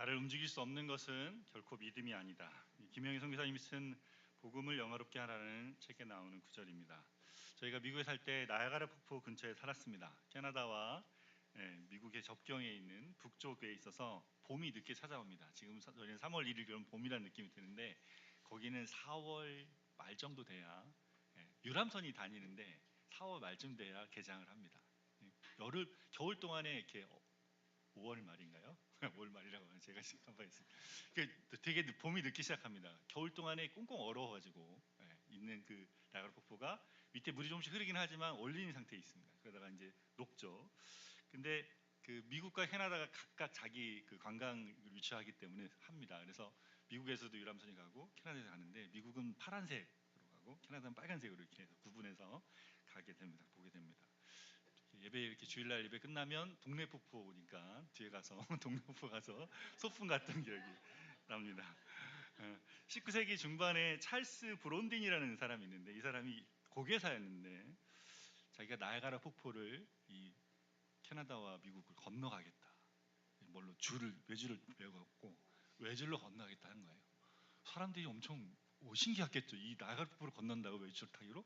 나를 움직일 수 없는 것은 결코 믿음이 아니다. 김영희 선교사님이 쓴 복음을 영화롭게 하라는 책에 나오는 구절입니다. 저희가 미국에 살 때 나야가라 폭포 근처에 살았습니다. 캐나다와 미국의 접경에 있는 북쪽에 있어서 봄이 늦게 찾아옵니다. 지금 저희는 3월 1일 그럼 봄이라는 느낌이 드는데 거기는 4월 말 정도 돼야 유람선이 다니는데 4월 말쯤 돼야 개장을 합니다. 겨울 동안에 이렇게 5월 말인가요? 5월 말이라고 하면 제가 지금 깜빡했습니다. 되게 봄이 늦게 시작합니다. 겨울 동안에 꽁꽁 얼어가지고 있는 그 나야가라 폭포가 밑에 물이 조금씩 흐르긴 하지만 얼린 상태에 있습니다. 그러다가 이제 녹죠. 근데 그 미국과 캐나다가 각각 자기 그 관광을 유치하기 때문에 합니다. 그래서 미국에서도 유람선이 가고 캐나다에서 가는데 미국은 파란색으로 가고 캐나다는 빨간색으로 이렇게 해서 구분해서 가게 됩니다. 보게 됩니다. 예배 이렇게 주일날 예배 끝나면 동네 폭포 오니까 뒤에 가서 동네 폭포 가서 소풍 갔던 기억이 납니다. 19세기 중반에 찰스 브론딘이라는 사람이 있는데 이 사람이 고개사였는데 자기가 나야가라 폭포를 이 캐나다와 미국을 건너가겠다. 뭘로 외줄을 메고 외줄로 건너가겠다 하는 거예요. 사람들이 엄청 신기했겠죠. 이 나야가라 폭포를 건넌다고 외줄 타기로.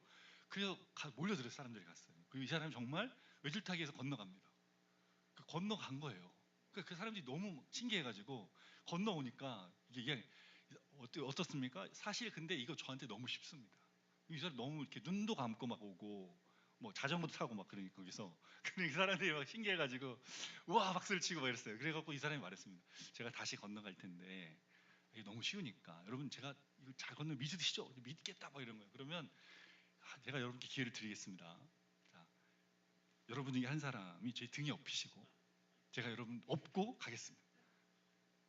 그래서 몰려들어서 사람들이 갔어요. 그리고 이 사람이 정말 외줄타기에서 건너갑니다. 건너간 거예요. 그 사람들이 너무 신기해가지고 건너오니까 이게 어떻습니까? 사실 근데 이거 저한테 너무 쉽습니다. 이 사람 너무 이렇게 눈도 감고 막 오고 뭐 자전거도 타고 막 그러니까 거기서 그 사람들이 막 신기해가지고 우와 박수를 치고 막 이랬어요. 그래갖고 이 사람이 말했습니다. 제가 다시 건너갈 텐데 이게 너무 쉬우니까 여러분 제가 이거 잘 건너 믿으시죠? 믿겠다 막 이런 거예요. 그러면 제가 여러분께 기회를 드리겠습니다. 자, 여러분 중에 한 사람이 제 등에 엎이시고 제가 여러분 업고 가겠습니다.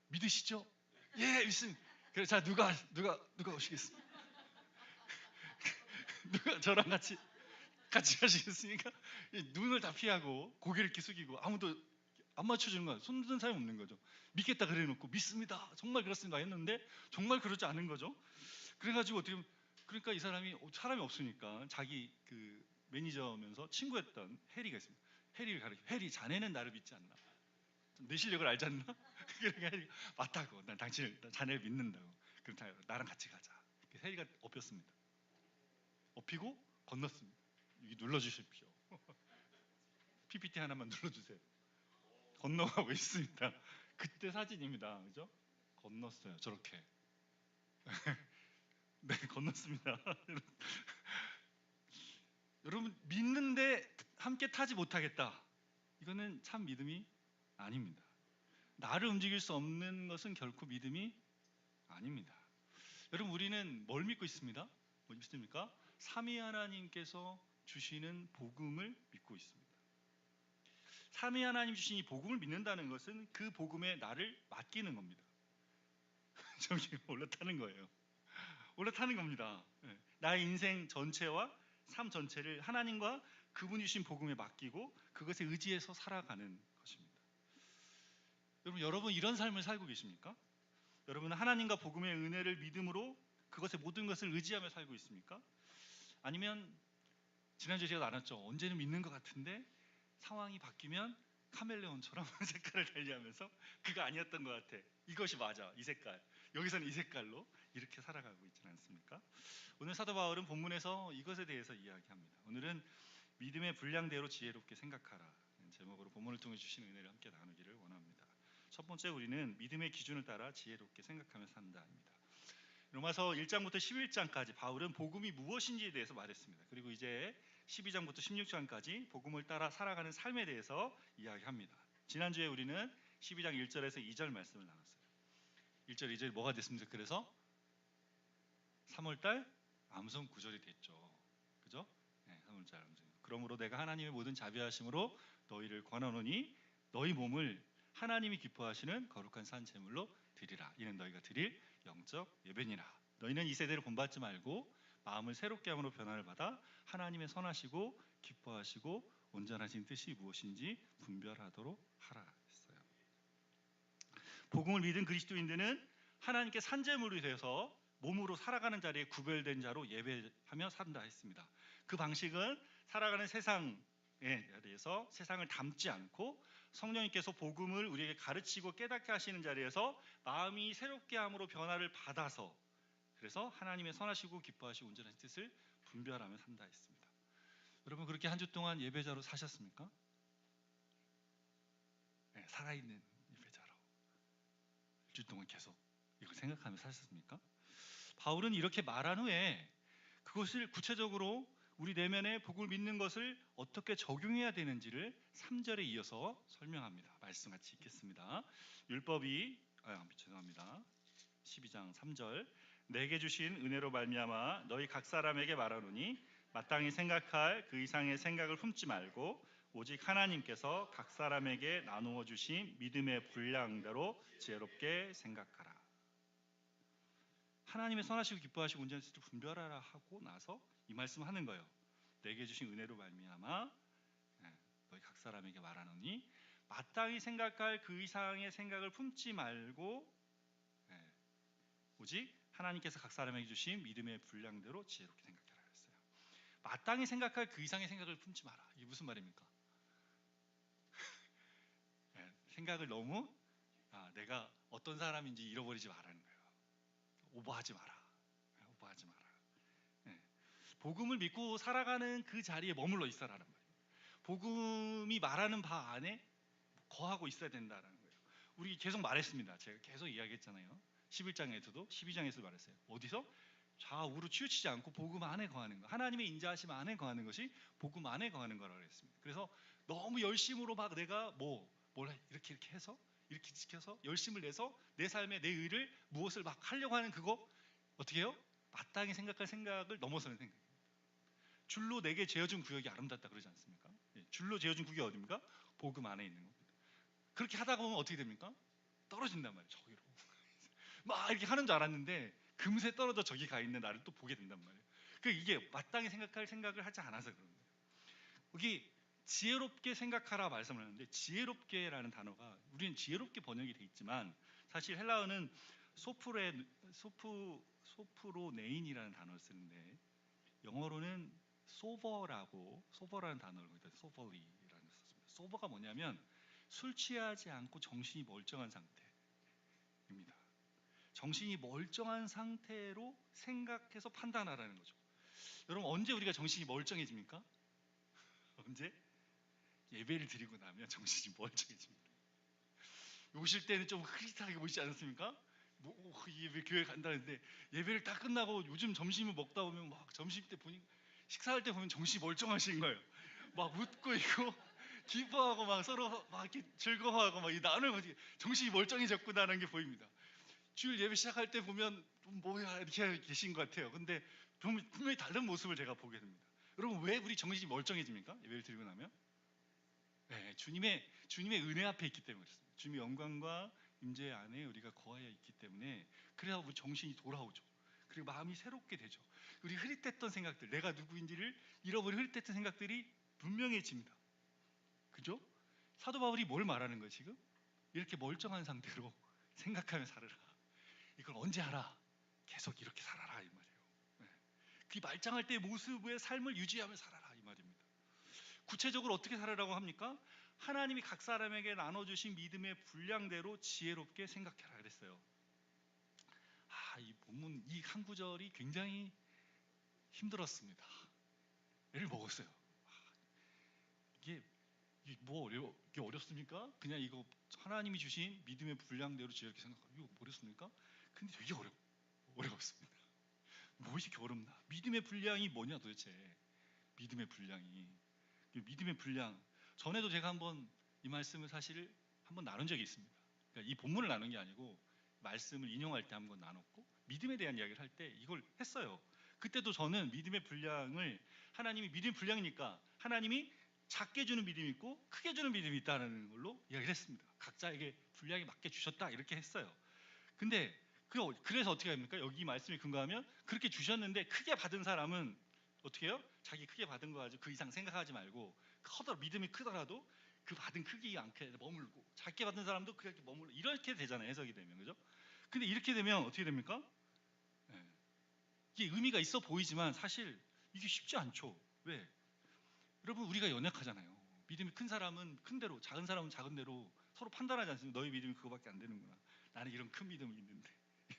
믿으시죠? 예, 믿습니다. 그래, 자 누가 오시겠습니까? 누가 저랑 같이 가시겠습니까? 눈을 다 피하고 고개를 이렇게 숙이고 아무도 안 맞춰주는 거예요. 손 드는 사람이 없는 거죠. 믿겠다 그래놓고 믿습니다. 정말 그렇습니다 했는데 정말 그러지 않은 거죠. 그래가지고 어떻게 그러니까 이 사람이 없으니까 자기 그 매니저면서 친구였던 해리가 있습니다. 해리를 가르쳐. 해리 자네는 나를 믿지 않나? 내 실력을 알지 않나? 그러니까 해리가 맞다고. 난 자네를 믿는다고. 그럼 나랑 같이 가자. 해리가 엎였습니다. 엎이고 건넜습니다. 여기 눌러주십시오. PPT 하나만 눌러주세요. 건너가고 있습니다. 그때 사진입니다. 그죠? 건넜어요. 저렇게. 네, 건넜습니다. 여러분 믿는데 함께 타지 못하겠다. 이거는 참 믿음이 아닙니다. 나를 움직일 수 없는 것은 결코 믿음이 아닙니다. 여러분 우리는 뭘 믿고 있습니다? 뭐 믿습니까? 삼위 하나님께서 주시는 복음을 믿고 있습니다. 삼위 하나님 주신 이 복음을 믿는다는 것은 그 복음에 나를 맡기는 겁니다. 저기 올라타는 거예요. 올라타는 겁니다. 나의 인생 전체와 삶 전체를 하나님과 그분이 주신 복음에 맡기고 그것에 의지해서 살아가는 것입니다. 여러분 이런 삶을 살고 계십니까? 여러분은 하나님과 복음의 은혜를 믿음으로 그것의 모든 것을 의지하며 살고 있습니까? 아니면 지난주에 제가 나눴죠. 언제는 믿는 것 같은데 상황이 바뀌면 카멜레온처럼 색깔을 달리하면서 그가 아니었던 것 같아. 이것이 맞아. 이 색깔. 여기서는 이 색깔로 이렇게 살아가고 있지는 않습니까? 오늘 사도 바울은 본문에서 이것에 대해서 이야기합니다. 오늘은 믿음의 분량대로 지혜롭게 생각하라 제목으로 본문을 통해 주신 은혜를 함께 나누기를 원합니다. 첫 번째 우리는 믿음의 기준을 따라 지혜롭게 생각하며 산다입니다. 로마서 1장부터 11장까지 바울은 복음이 무엇인지에 대해서 말했습니다. 그리고 이제 12장부터 16장까지 복음을 따라 살아가는 삶에 대해서 이야기합니다. 지난주에 우리는 12장 1절에서 2절 말씀을 나눴어요. 1절 2절이 뭐가 됐습니까? 그래서 3월달 암송 9절이 됐죠. 그죠? 네, 3월달 암송. 그러므로 내가 하나님의 모든 자비하심으로 너희를 권하노니 너희 몸을 하나님이 기뻐하시는 거룩한 산 제물로 드리라. 이는 너희가 드릴 영적 예배니라. 너희는 이 세대를 본받지 말고 마음을 새롭게 함으로 변화를 받아 하나님의 선하시고 기뻐하시고 온전하신 뜻이 무엇인지 분별하도록 하라 했어요. 복음을 믿은 그리스도인들은 하나님께 산제물이 되어서 몸으로 살아가는 자리에 구별된 자로 예배하며 산다 했습니다. 그 방식은 살아가는 세상에 대해서 세상을 닮지 않고 성령님께서 복음을 우리에게 가르치고 깨닫게 하시는 자리에서 마음이 새롭게 함으로 변화를 받아서 그래서 하나님의 선하시고 기뻐하시고 온전한 뜻을 분별하며 산다 했습니다. 여러분 그렇게 한 주 동안 예배자로 사셨습니까? 네, 살아있는 예배자로 일주 동안 계속 이걸 생각하며 사셨습니까? 바울은 이렇게 말한 후에 그것을 구체적으로 우리 내면에 복음을 믿는 것을 어떻게 적용해야 되는지를 3절에 이어서 설명합니다. 말씀 같이 읽겠습니다. 율법이 죄송합니다. 12장 3절 내게 주신 은혜로 말미암아 너희 각 사람에게 말하노니 마땅히 생각할 그 이상의 생각을 품지 말고 오직 하나님께서 각 사람에게 나누어 주신 믿음의 분량대로 지혜롭게 생각하라. 하나님의 선하시고 기뻐하시고 온전한 뜻을 분별하라 하고 나서 이 말씀을 하는 거예요. 내게 주신 은혜로 말미암아 너희 각 사람에게 말하노니 마땅히 생각할 그 이상의 생각을 품지 말고 오직 하나님께서 각 사람에게 주신 믿음의 분량대로 지혜롭게 생각하라 했어요. 마땅히 생각할 그 이상의 생각을 품지 마라. 이게 무슨 말입니까? 생각을 너무 내가 어떤 사람인지 잃어버리지 말라는 거예요. 오버하지 마라. 오버하지 마라. 복음을 믿고 살아가는 그 자리에 머물러 있어라는 거예요. 복음이 말하는 바 안에 거하고 있어야 된다는 거예요. 우리 계속 말했습니다. 제가 계속 이야기했잖아요. 11장에서도 12장에서도 말했어요. 어디서? 좌우로 치우치지 않고 복음 안에 거하는 거. 하나님의 인자하심 안에 거하는 것이 복음 안에 거하는 거라고 했습니다. 그래서 너무 열심으로 막 내가 뭘 이렇게 해서 이렇게 지켜서 열심을 내서 내 삶에 내 의를 무엇을 막 하려고 하는 그거 어떻게 해요? 마땅히 생각할 생각을 넘어서는 생각. 줄로 내게 재어준 구역이 아름답다 그러지 않습니까? 줄로 재어준 구역이 어디입니까? 복음 안에 있는 겁니다. 그렇게 하다가 보면 어떻게 됩니까? 떨어진단 말이에요. 저기로 막 이렇게 하는 줄 알았는데 금세 떨어져 저기 가 있는 나를 또 보게 된단 말이에요. 이게 마땅히 생각할 생각을 하지 않아서 그런 거예요. 여기 지혜롭게 생각하라 말씀을 하는데 지혜롭게라는 단어가 우리는 지혜롭게 번역이 돼 있지만 사실 헬라어는 소프로네인이라는 단어를 쓰는데 영어로는 소버라는 단어를 거기다 소버리라는 썼습니다. 소버가 뭐냐면 술 취하지 않고 정신이 멀쩡한 상태입니다. 정신이 멀쩡한 상태로 생각해서 판단하라는 거죠. 여러분 언제 우리가 정신이 멀쩡해집니까? 언제? 예배를 드리고 나면 정신이 멀쩡해집니다. 오실 때는 좀 흐릿하게 보이지 않습니까? 예배 교회 간다는데 예배를 다 끝나고 요즘 점심을 먹다 보면 막 점심 때 보니 식사할 때 보면 정신이 멀쩡하신 거예요. 막 웃고 있고 기뻐하고 막 서로 막 이렇게 즐거워하고 막 나누고 정신이 멀쩡해졌구나라는 게 보입니다. 주일 예배 시작할 때 보면 뭐야 이렇게 계신 것 같아요. 근데 분명히 다른 모습을 제가 보게 됩니다. 여러분 왜 우리 정신이 멀쩡해집니까? 예배를 드리고 나면? 네, 주님의 은혜 앞에 있기 때문에 그렇습니다. 주님의 영광과 임재 안에 우리가 거하여 있기 때문에 그래야 우리 정신이 돌아오죠. 그리고 마음이 새롭게 되죠. 우리 흐릿했던 생각들, 내가 누구인지를 잃어버린 흐릿했던 생각들이 분명해집니다. 그죠? 사도 바울이 뭘 말하는 거예요 지금? 이렇게 멀쩡한 상태로 생각하며 살아라. 이걸 언제 하라? 계속 이렇게 살아라 이 말이에요. 그 말짱할 때의 모습의 삶을 유지하며 살아라 이 말입니다. 구체적으로 어떻게 살아라고 합니까? 하나님이 각 사람에게 나눠주신 믿음의 분량대로 지혜롭게 생각해라 그랬어요. 이 본문 이 한 구절이 굉장히 힘들었습니다. 애를 먹었어요. 이게 이게 어렵습니까? 그냥 이거 하나님이 주신 믿음의 분량대로 지혜롭게 생각하라. 이거 어렵습니까? 근데 되게 어렵습니다. 뭐 이렇게 어렵나? 믿음의 분량이 뭐냐 도대체? 믿음의 분량. 전에도 제가 한번 이 말씀을 사실 한번 나눈 적이 있습니다. 그러니까 이 본문을 나눈 게 아니고 말씀을 인용할 때 한번 나눴고 믿음에 대한 이야기를 할 때 이걸 했어요. 그때도 저는 믿음의 분량을 하나님이 믿음의 분량이니까 하나님이 작게 주는 믿음이 있고 크게 주는 믿음이 있다는 걸로 이야기를 했습니다. 각자에게 분량이 맞게 주셨다 이렇게 했어요. 근데 그래서 어떻게 합니까? 여기 말씀에 근거하면 그렇게 주셨는데 크게 받은 사람은 어떻게 해요? 자기 크게 받은 거 가지고 그 이상 생각하지 말고 믿음이 크더라도 그 받은 크기 않게 머물고 작게 받은 사람도 그렇게 머물고 이렇게 되잖아요. 해석이 되면 그죠? 근데 이렇게 되면 어떻게 됩니까? 이게 의미가 있어 보이지만 사실 이게 쉽지 않죠. 왜? 여러분 우리가 연약하잖아요. 믿음이 큰 사람은 큰 대로, 작은 사람은 작은 대로 서로 판단하지 않습니까? 너희 믿음이 그거밖에 안 되는구나. 나는 이런 큰 믿음을 있는데.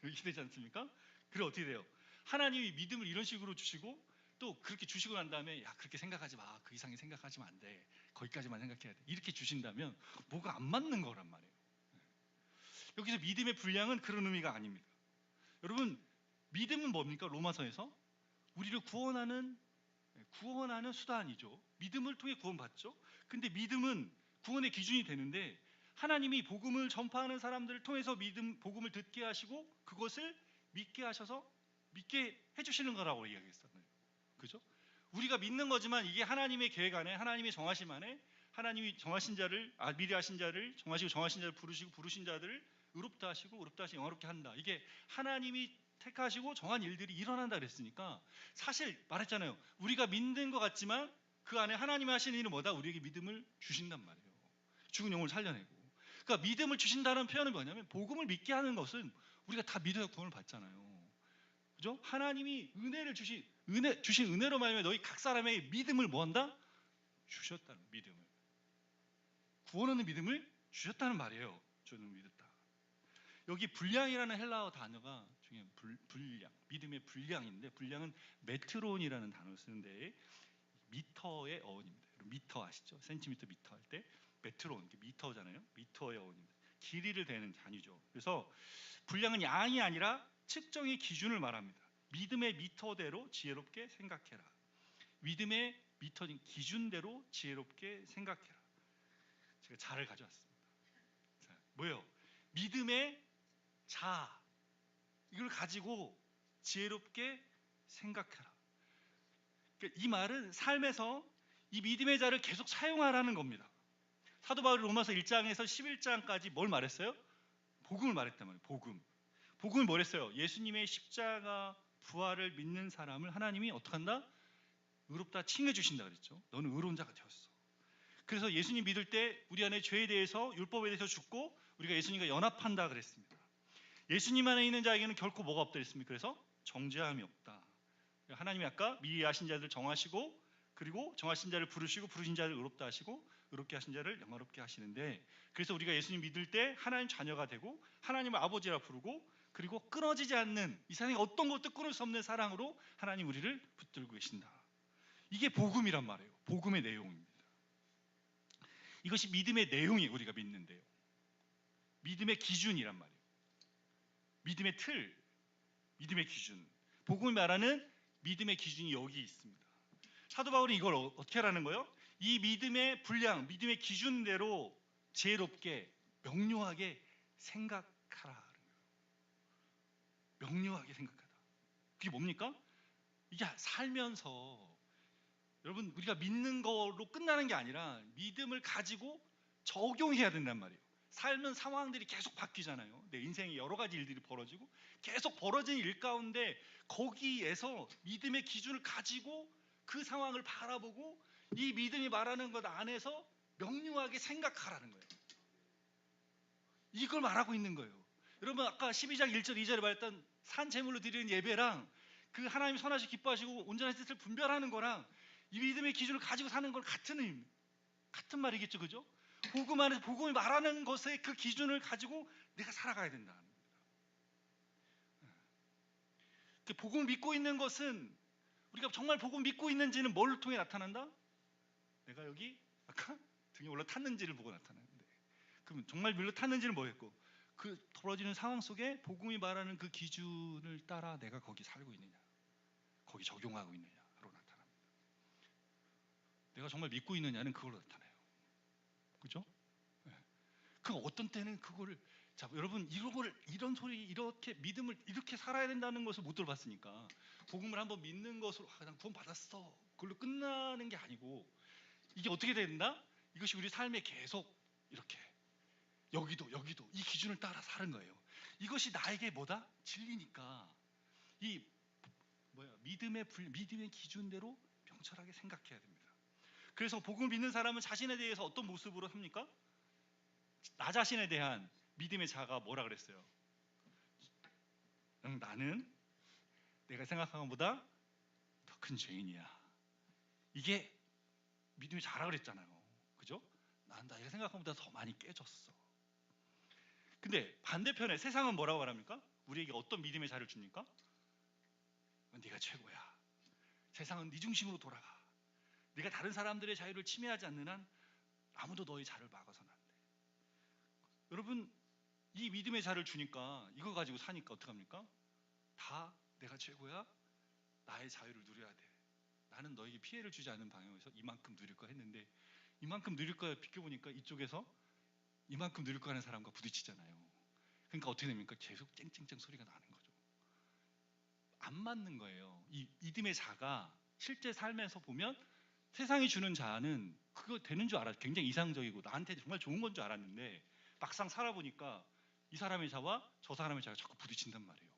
이렇게 되지 않습니까? 그래 어떻게 돼요? 하나님이 믿음을 이런 식으로 주시고 또 그렇게 주시고 난 다음에 야 그렇게 생각하지 마. 그 이상이 생각하지면 안 돼. 거기까지만 생각해야 돼. 이렇게 주신다면 뭐가 안 맞는 거란 말이에요. 여기서 믿음의 분량은 그런 의미가 아닙니다. 여러분 믿음은 뭡니까? 로마서에서 우리를 구원하는 수단이죠. 믿음을 통해 구원받죠. 근데 믿음은 구원의 기준이 되는데 하나님이 복음을 전파하는 사람들을 통해서 복음을 듣게 하시고 그것을 믿게 하셔서 믿게 해주시는 거라고 이야기했었나요? 그죠? 우리가 믿는 거지만 이게 하나님의 계획 안에, 하나님의 정하심 안에, 하나님이 정하신 자를, 미리 하신 자를 정하시고 정하신 자를 부르시고 부르신 자들을 의롭다 하시고 의롭다 하시고 영화롭게 한다. 이게 하나님이 택하시고 정한 일들이 일어난다 그랬으니까 사실 말했잖아요. 우리가 믿는 것 같지만 그 안에 하나님이 하시는 일은 뭐다? 우리에게 믿음을 주신단 말이에요. 죽은 영혼을 살려내고. 그러니까 믿음을 주신다는 표현은 뭐냐면 복음을 믿게 하는 것은 우리가 다 믿어야 구원을 받잖아요. 그죠? 하나님이 주신 은혜로 말하면 너희 각 사람에게 믿음을 뭐한다? 주셨다는 믿음을. 구원하는 믿음을 주셨다는 말이에요. 저는 믿었다. 여기 분량이라는 헬라어 단어가 중요한 분량, 믿음의 분량인데 분량은 메트론이라는 단어를 쓰는데 미터의 어원입니다. 미터 아시죠? 센티미터 미터 할 때 메트론, 미터잖아요. 미터의 어원입니다. 길이를 대는 단위죠. 그래서 분량은 양이 아니라 측정의 기준을 말합니다. 믿음의 미터대로 지혜롭게 생각해라. 믿음의 미터인 기준대로 지혜롭게 생각해라. 제가 자를 가져왔습니다. 자, 뭐예요? 믿음의 자, 이걸 가지고 지혜롭게 생각해라. 그러니까 이 말은 삶에서 이 믿음의 자를 계속 사용하라는 겁니다. 사도 바울이 로마서 1장에서 11장까지 뭘 말했어요? 복음을 말했단 말이에요. 복음을 뭘 했어요? 예수님의 십자가 부활을 믿는 사람을 하나님이 어떻게 한다? 의롭다 칭해 주신다 그랬죠. 너는 의로운 자가 되었어. 그래서 예수님 믿을 때 우리 안에 죄에 대해서, 율법에 대해서 죽고 우리가 예수님과 연합한다 그랬습니다. 예수님 안에 있는 자에게는 결코 뭐가 없다 그랬습니까? 그래서 정죄함이 없다. 하나님이 아까 미리 하신 자들 정하시고 그리고 정하신 자를 부르시고 부르신 자를 의롭다 하시고 의롭게 하신 자를 영화롭게 하시는데, 그래서 우리가 예수님 믿을 때 하나님 자녀가 되고 하나님을 아버지라 부르고 그리고 끊어지지 않는, 이 세상에 어떤 것도 끊을 수 없는 사랑으로 하나님 우리를 붙들고 계신다. 이게 복음이란 말이에요. 복음의 내용입니다. 이것이 믿음의 내용이 우리가 믿는데요. 믿음의 기준이란 말이에요. 믿음의 틀, 믿음의 기준. 복음이 말하는 믿음의 기준이 여기 있습니다. 사도 바울이 이걸 어떻게 하라는 거예요? 이 믿음의 분량, 믿음의 기준대로 지혜롭게, 명료하게 생각하라. 명료하게 생각하다. 그게 뭡니까? 이게 살면서 여러분 우리가 믿는 걸로 끝나는 게 아니라 믿음을 가지고 적용해야 된단 말이에요. 삶은 상황들이 계속 바뀌잖아요. 내 인생에 여러 가지 일들이 벌어지고 계속 벌어진 일 가운데 거기에서 믿음의 기준을 가지고 그 상황을 바라보고 이 믿음이 말하는 것 안에서 명료하게 생각하라는 거예요. 이걸 말하고 있는 거예요. 여러분 아까 12장 1절 2절에 말했던 산 제물로 드리는 예배랑 그 하나님 선하시고 기뻐하시고 온전한 뜻을 분별하는 거랑 이 믿음의 기준을 가지고 사는 건 같은 의미, 같은 말이겠죠, 그죠? 복음 안에서 복음이 말하는 것의 그 기준을 가지고 내가 살아가야 된다. 복음을 믿고 있는 것은 우리가 정말 복음을 믿고 있는지는 뭘 통해 나타난다? 내가 여기 아까 등에 올라탔는지를 보고 나타나는데, 그럼 정말 올라탔는지는 뭐였고 그 벌어지는 상황 속에 복음이 말하는 그 기준을 따라 내가 거기 살고 있느냐, 거기 적용하고 있느냐로 나타납니다. 내가 정말 믿고 있느냐는 그걸로 나타나요. 그죠? 네. 그 어떤 때는 그거를, 자 여러분 이런 소리, 이렇게 믿음을 이렇게 살아야 된다는 것을 못 들어봤으니까 복음을 한번 믿는 것으로 그냥 구원 받았어 그걸로 끝나는 게 아니고 이게 어떻게 된다? 이것이 우리 삶에 계속 이렇게 여기도 이 기준을 따라 사는 거예요. 이것이 나에게 뭐다? 진리니까 이 믿음의 기준대로 명철하게 생각해야 됩니다. 그래서 복음을 믿는 사람은 자신에 대해서 어떤 모습으로 삽니까? 나 자신에 대한 믿음의 자가 뭐라 그랬어요? 나는 내가 생각한 것보다 더 큰 죄인이야. 이게 믿음의 자라 그랬잖아요. 그죠? 난 나이가 생각한 것보다 더 많이 깨졌어. 근데 반대편에 세상은 뭐라고 말합니까? 우리에게 어떤 믿음의 자를 줍니까? 네가 최고야. 세상은 네 중심으로 돌아가. 네가 다른 사람들의 자유를 침해하지 않는 한 아무도 너의 자를 막아서는 안 돼. 여러분, 이 믿음의 자를 주니까 이거 가지고 사니까 어떡합니까? 다 내가 최고야. 나의 자유를 누려야 돼. 나는 너에게 피해를 주지 않는 방향에서 이만큼 누릴 거 했는데 이만큼 누릴 거야 비켜보니까 이쪽에서 이만큼 누릴 거 하는 사람과 부딪히잖아요. 그러니까 어떻게 됩니까? 계속 쨍쨍쨍 소리가 나는 거죠. 안 맞는 거예요. 이 믿음의 자가 실제 삶에서 보면 세상이 주는 자는 그거 되는 줄 알았. 굉장히 이상적이고 나한테 정말 좋은 건 줄 알았는데 막상 살아보니까 이 사람의 자와 저 사람의 자가 자꾸 부딪힌단 말이에요.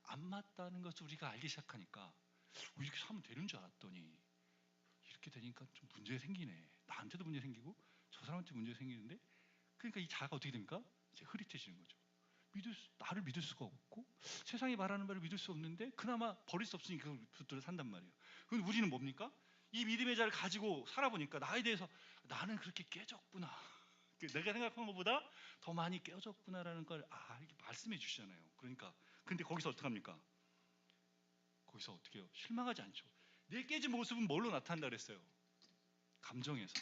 안 맞다는 것을 우리가 알기 시작하니까 이렇게 사면 되는 줄 알았더니 이렇게 되니까 좀 문제가 생기네. 나한테도 문제 생기고 저 사람한테 문제 생기는데 그러니까 이 자가 어떻게 됩니까? 이제 흐릿해지는 거죠. 나를 믿을 수가 없고 세상이 말하는 말을 믿을 수 없는데 그나마 버릴 수 없으니 그걸 붙들어 산단 말이에요. 그런데 우리는 뭡니까? 이 믿음의 자를 가지고 살아보니까 나에 대해서 나는 그렇게 깨졌구나. 내가 생각한 것보다 더 많이 깨졌구나라는 걸 이렇게 말씀해 주시잖아요. 그러니까 근데 거기서 어떡합니까? 거기서 어떻게 해요? 실망하지 않죠. 내 깨진 모습은 뭘로 나타난다 그랬어요? 감정에서.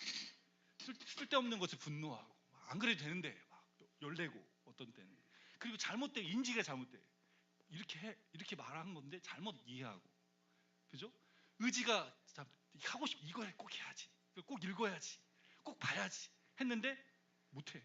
쓸데없는 것에 분노하고 안 그래도 되는데 막 열내고 어떤 때는 그리고 잘못된 인지가 잘못돼 이렇게 말한 건데 잘못 이해하고 그죠? 의지가 하고 싶 이거 꼭 해야지 꼭 읽어야지 꼭 봐야지 했는데 못해.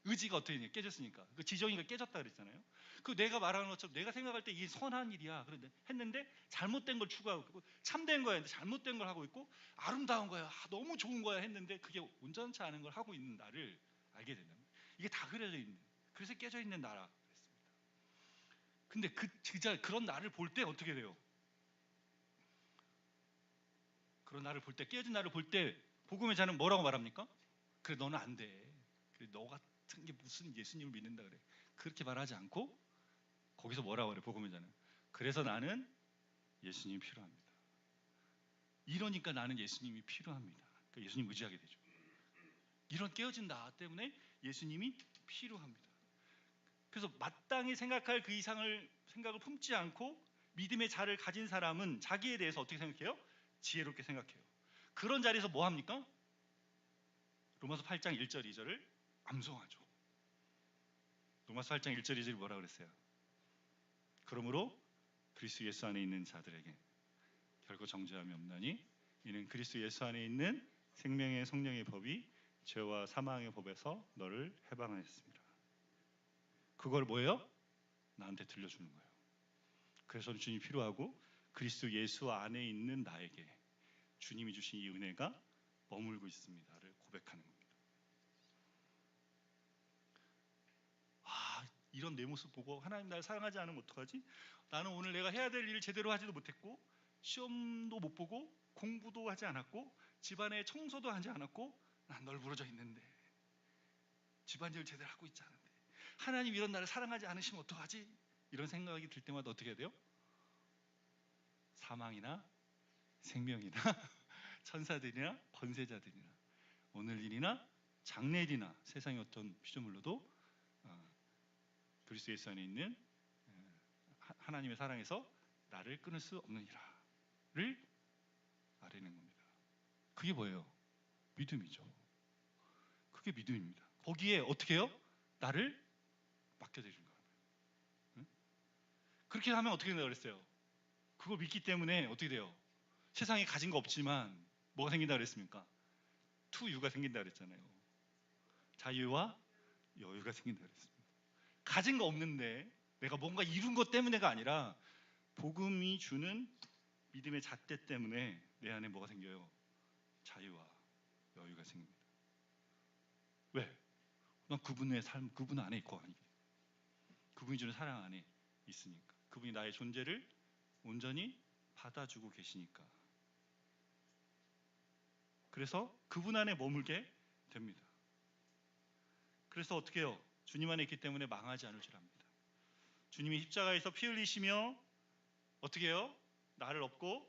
의지가 어떻게 되냐 깨졌으니까 그 지정이가 깨졌다 그랬잖아요. 그 내가 말하는 것처럼 내가 생각할 때 이게 선한 일이야 그런데 했는데 잘못된 걸 추구하고 있고 참된 거야 했는데 잘못된 걸 하고 있고 아름다운 거야 너무 좋은 거야 했는데 그게 온전치 않은 걸 하고 있는 나를 알게 된다. 이게 다 그려져 있는 그래서 깨져 있는 나라 그랬습니다. 근데 그런 나를 볼 때 어떻게 돼요? 그런 나를 볼 때 깨진 나를 볼 때 복음의 자는 뭐라고 말합니까? 그래 너는 안 돼. 그래 너 같은 게 무슨 예수님을 믿는다 그래. 그렇게 말하지 않고 거기서 뭐라고 그래 복음의 자는. 그래서 나는 예수님이 필요합니다. 이러니까 나는 예수님이 필요합니다. 그러니까 예수님 의지하게 되죠. 이런 깨어진 나 때문에 예수님이 필요합니다. 그래서 마땅히 생각할 그 이상을 생각을 품지 않고 믿음의 자를 가진 사람은 자기에 대해서 어떻게 생각해요? 지혜롭게 생각해요. 그런 자리에서 뭐 합니까? 로마서 8장 1절 2절을 암송하죠. 로마서 8장 1절 2절이 뭐라고 그랬어요? 그러므로 그리스도 예수 안에 있는 자들에게 결코 정죄함이 없나니 이는 그리스도 예수 안에 있는 생명의 성령의 법이 죄와 사망의 법에서 너를 해방하였습니다. 그걸 뭐예요? 나한테 들려주는 거예요. 그래서 주님이 필요하고 그리스도 예수 안에 있는 나에게 주님이 주신 이 은혜가 머물고 있습니다를 고백하는 겁니다. 이런 내 모습 보고 하나님 나를 사랑하지 않으면 어떡하지? 나는 오늘 내가 해야 될 일을 제대로 하지도 못했고 시험도 못 보고 공부도 하지 않았고 집안의 청소도 하지 않았고 난 널브러져 있는데 집안일 제대로 하고 있지 않은데 하나님 이런 나를 사랑하지 않으시면 어떡하지? 이런 생각이 들 때마다 어떻게 해야 돼요? 사망이나 생명이나 천사들이나 권세자들이나 오늘 일이나 장래일이나 세상의 어떤 피조물로도 그리스도 예수 안에 있는 하나님의 사랑에서 나를 끊을 수 없느니라를 아뢰는 겁니다. 그게 뭐예요? 믿음이죠. 그게 믿음입니다. 거기에 어떻게 해요? 나를 맡겨드리는 거예요. 응? 그렇게 하면 어떻게 된다고 그랬어요? 그걸 믿기 때문에 어떻게 돼요? 세상에 가진 거 없지만 뭐가 생긴다고 그랬습니까? 투유가 생긴다고 그랬잖아요. 자유와 여유가 생긴다고 그랬습니다. 가진 거 없는데 내가 뭔가 이룬 것 때문에가 아니라 복음이 주는 믿음의 잣대 때문에 내 안에 뭐가 생겨요? 자유와 여유가 생깁니다. 왜? 난 그분의 삶, 그분 안에 있고 그분이 주는 사랑 안에 있으니까 그분이 나의 존재를 온전히 받아주고 계시니까 그래서 그분 안에 머물게 됩니다. 그래서 어떻게 해요? 주님 안에 있기 때문에 망하지 않을 줄 압니다. 주님이 십자가에서 피 흘리시며 어떻게 해요? 나를 업고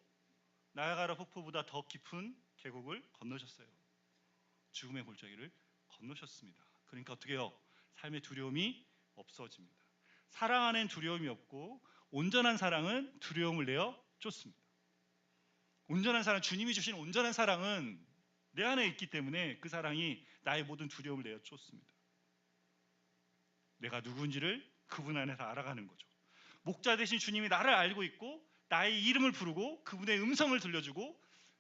나야가라 폭포보다 더 깊은 계곡을 건너셨어요. 죽음의 골짜기를 건너셨습니다. 그러니까 어떻게 해요? 삶의 두려움이 없어집니다. 사랑 안엔 두려움이 없고 온전한 사랑은 두려움을 내어 쫓습니다. 온전한 사랑, 주님이 주신 온전한 사랑은 내 안에 있기 때문에 그 사랑이 나의 모든 두려움을 내어 쫓습니다. 내가 누구인지를 그분 안에서 알아가는 거죠. 목자 되신 주님이 나를 알고 있고 나의 이름을 부르고 그분의 음성을 들려주고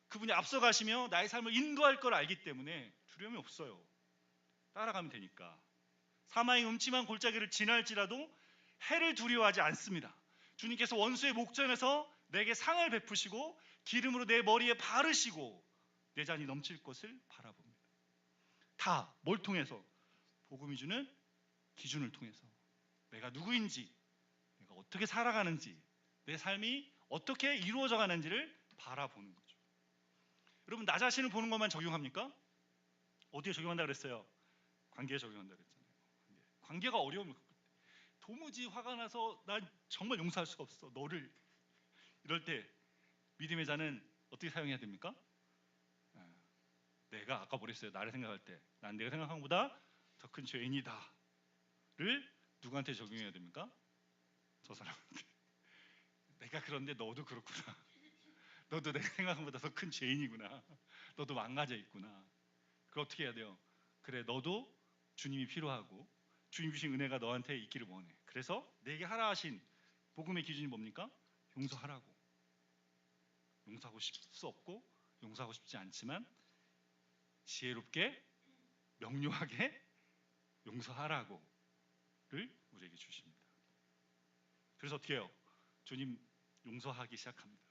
그분이 앞서가시며 나의 삶을 인도할 걸 알기 때문에 두려움이 없어요. 따라가면 되니까. 사망의 음침한 골짜기를 지날지라도 해를 두려워하지 않습니다. 주님께서 원수의 목전에서 내게 상을 베푸시고 기름으로 내 머리에 바르시고 내 잔이 넘칠 것을 바라봅니다. 다 뭘 통해서? 복음이 주는 기준을 통해서 내가 누구인지, 내가 어떻게 살아가는지, 내 삶이 어떻게 이루어져 가는지를 바라보는 거죠. 여러분, 나 자신을 보는 것만 적용합니까? 어디에 적용한다 그랬어요? 관계에 적용한다 그랬잖아요. 관계가 어려우면 도무지 화가 나서 난 정말 용서할 수가 없어 너를, 이럴 때 믿음의 자는 어떻게 사용해야 됩니까? 내가 아까 뭐랬어요? 나를 생각할 때 난 내가 생각한 것보다 더 큰 죄인이다 를 누구한테 적용해야 됩니까? 저 사람한테. 내가 그런데 너도 그렇구나. 너도 내가 생각한 것보다 더 큰 죄인이구나. 너도 망가져 있구나. 그럼 어떻게 해야 돼요? 그래, 너도 주님이 필요하고 주님 주신 은혜가 너한테 있기를 원해. 그래서 내게 하라 하신 복음의 기준이 뭡니까? 용서하라고. 용서하고 싶을 수 없고 용서하고 싶지 않지만 지혜롭게 명료하게 용서하라고를 우리에게 주십니다. 그래서 어떻게 해요? 주님 용서하기 시작합니다.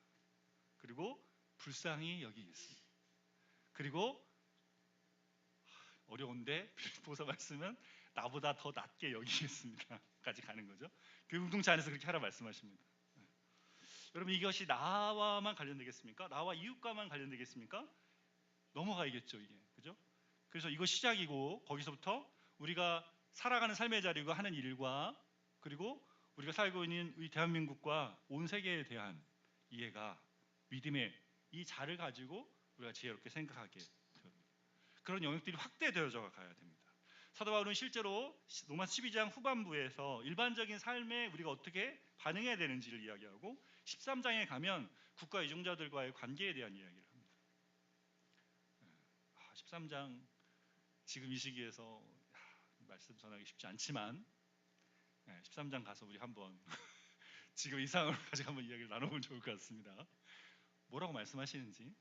그리고 불쌍히 여기겠습니다. 그리고 어려운데 빌립보서 말씀은 나보다 더 낫게 여기겠습니다 까지 가는 거죠. 교회 공동체 안에서 그렇게 하라 말씀하십니다. 여러분, 이것이 나와만 관련되겠습니까? 나와 이웃과만 관련되겠습니까? 넘어가야겠죠, 이게. 그죠? 그래서 이거 시작이고 거기서부터 우리가 살아가는 삶의 자리고 하는 일과 그리고 우리가 살고 있는 이 대한민국과 온 세계에 대한 이해가 믿음의 이 자를 가지고 우리가 지혜롭게 생각하게 됩니다. 그런 영역들이 확대되어져 가야 됩니다. 사도 바울은 실제로 로마서 12장 후반부에서 일반적인 삶에 우리가 어떻게 반응해야 되는지를 이야기하고 13장에 가면 국가 이종자들과의 관계에 대한 이야기를 합니다. 13장 지금 이 시기에서 말씀 전하기 쉽지 않지만 13장 가서 우리 한번 지금 이 상황을 가지고 한번 이야기를 나눠보면 좋을 것 같습니다. 뭐라고 말씀하시는지,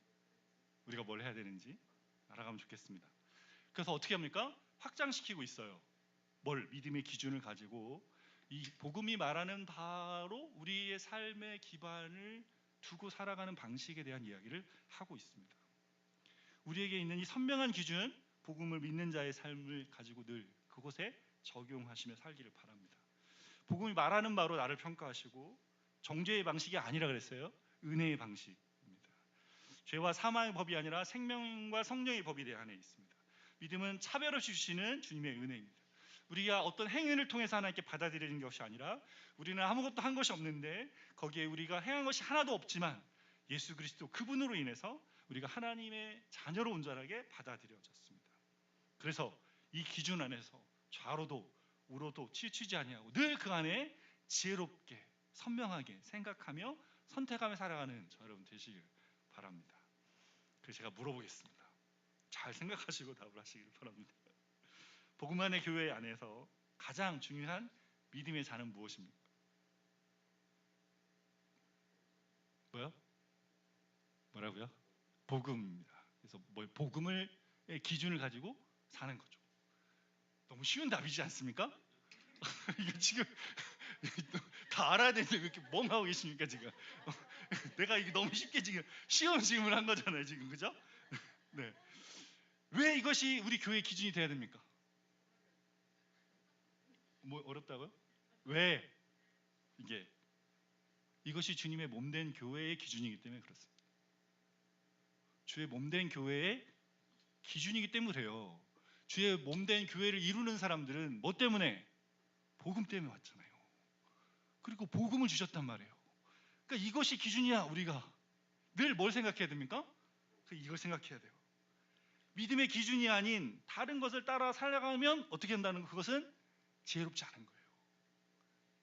우리가 뭘 해야 되는지 알아가면 좋겠습니다. 그래서 어떻게 합니까? 확장시키고 있어요. 뭘? 믿음의 기준을 가지고 이 복음이 말하는 바로 우리의 삶의 기반을 두고 살아가는 방식에 대한 이야기를 하고 있습니다. 우리에게 있는 이 선명한 기준, 복음을 믿는 자의 삶을 가지고 늘 그곳에 적용하시며 살기를 바랍니다. 복음이 말하는 바로 나를 평가하시고 정죄의 방식이 아니라 그랬어요. 은혜의 방식입니다. 죄와 사망의 법이 아니라 생명과 성령의 법이 내 안에 있습니다. 믿음은 차별 없이 주시는 주님의 은혜입니다. 우리가 어떤 행위를 통해서 하나님께 받아들이는 것이 아니라 우리는 아무것도 한 것이 없는데 거기에 우리가 행한 것이 하나도 없지만 예수 그리스도 그분으로 인해서 우리가 하나님의 자녀로 온전하게 받아들여졌습니다. 그래서 이 기준 안에서 좌로도 우로도 치우치지 아니하고 늘 그 안에 지혜롭게 선명하게 생각하며 선택하며 살아가는 저 여러분 되시길 바랍니다. 그래서 제가 물어보겠습니다. 잘 생각하시고 답을 하시길 바랍니다. 복음만의 교회 안에서 가장 중요한 믿음의 자는 무엇입니까? 뭐라고요? 복음입니다. 그래서 복음을 기준을 가지고 사는 거죠. 너무 쉬운 답이지 않습니까? 이거 지금 다 알아야 되는데 왜 이렇게 멍하고 계십니까 지금? 내가 이게 너무 쉽게 지금 쉬운 질문을 한 거잖아요 지금, 그죠? 네. 왜 이것이 우리 교회의 기준이 돼야 됩니까? 뭐 어렵다고요? 왜? 이것이 주님의 몸된 교회의 기준이기 때문에 그렇습니다. 주의 몸된 교회의 기준이기 때문에 그래요. 주의 몸된 교회를 이루는 사람들은 뭐 때문에? 복음 때문에 왔잖아요. 그리고 복음을 주셨단 말이에요. 그러니까 이것이 기준이야. 우리가 늘 뭘 생각해야 됩니까? 이걸 생각해야 돼요. 믿음의 기준이 아닌 다른 것을 따라 살아가면 어떻게 한다는 거? 그것은 지혜롭지 않은 거예요.